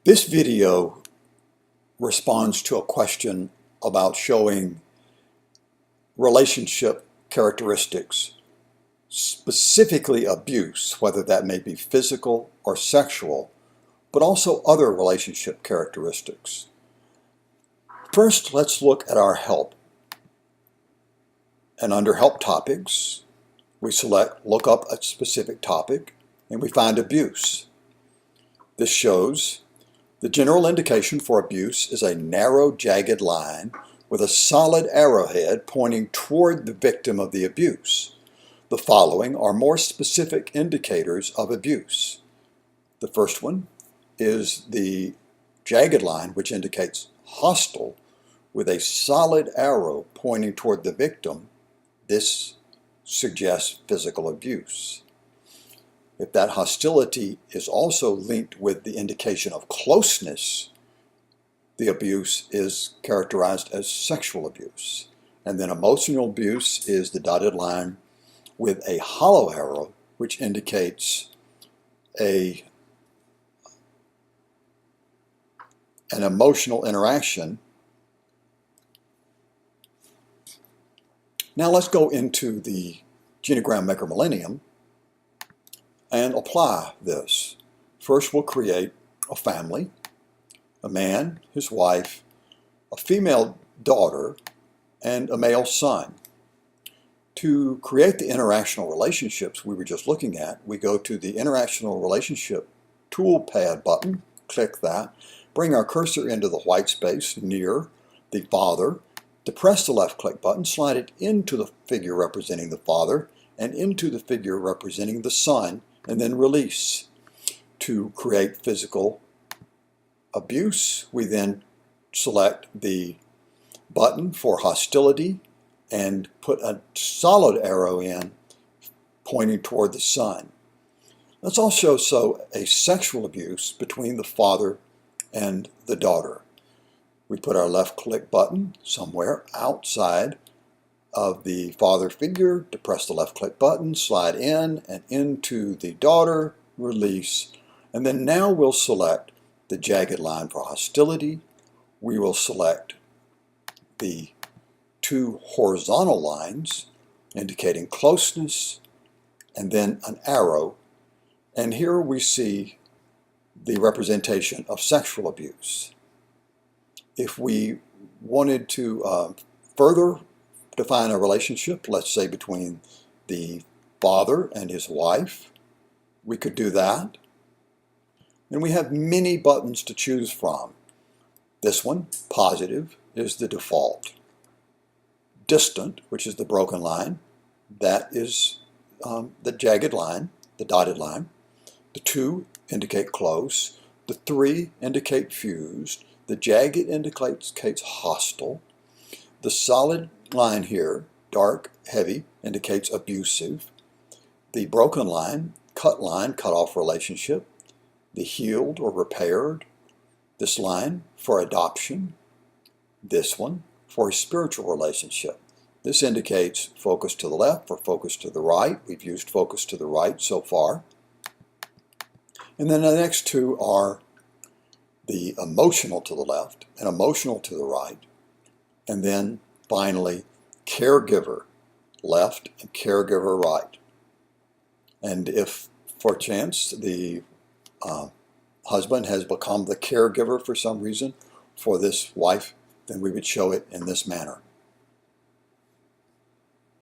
This video responds to a question about showing relationship characteristics, specifically abuse, whether that may be physical or sexual, but also other relationship characteristics. First, let's look at our help. And under help topics, we select look up a specific topic, and we find abuse. This shows the general indication for abuse is a narrow, jagged line with a solid arrowhead pointing toward the victim of the abuse. The following are more specific indicators of abuse. The first one is the jagged line, which indicates hostile, with a solid arrow pointing toward the victim. This suggests physical abuse. If that hostility is also linked with the indication of closeness, the abuse is characterized as sexual abuse. And then emotional abuse is the dotted line with a hollow arrow, which indicates an emotional interaction. Now let's go into the Genogram-Maker Millennium and apply this. First, we'll create a family, a man, his wife, a female daughter, and a male son. To create the interactional relationships we were just looking at, we go to the Interactional Relationship Toolpad button, click that, bring our cursor into the white space near the father, depress the left click button, slide it into the figure representing the father and into the figure representing the son, and then release. To create physical abuse, we then select the button for hostility and put a solid arrow in pointing toward the son. Let's also show a sexual abuse between the father and the daughter. We put our left click button somewhere outside of the father figure, depress the left click button, slide in and into the daughter, release, and then now we'll select the jagged line for hostility. We will select the two horizontal lines indicating closeness and then an arrow, and here we see the representation of sexual abuse. If we wanted to further define a relationship, let's say between the father and his wife, we could do that. And we have many buttons to choose from. This one, positive, is the default. Distant, which is the broken line, that is the jagged line, the dotted line. The two indicate close. The three indicate fused. The jagged indicates hostile. The solid line here, dark, heavy, indicates abusive. The broken line, cut off relationship. The healed or repaired. This line for adoption. This one for a spiritual relationship. This indicates focus to the left or focus to the right. We've used focus to the right so far. And then the next two are the emotional to the left and emotional to the right. And then finally, caregiver left and caregiver right. And if for chance the husband has become the caregiver for some reason for this wife, then we would show it in this manner.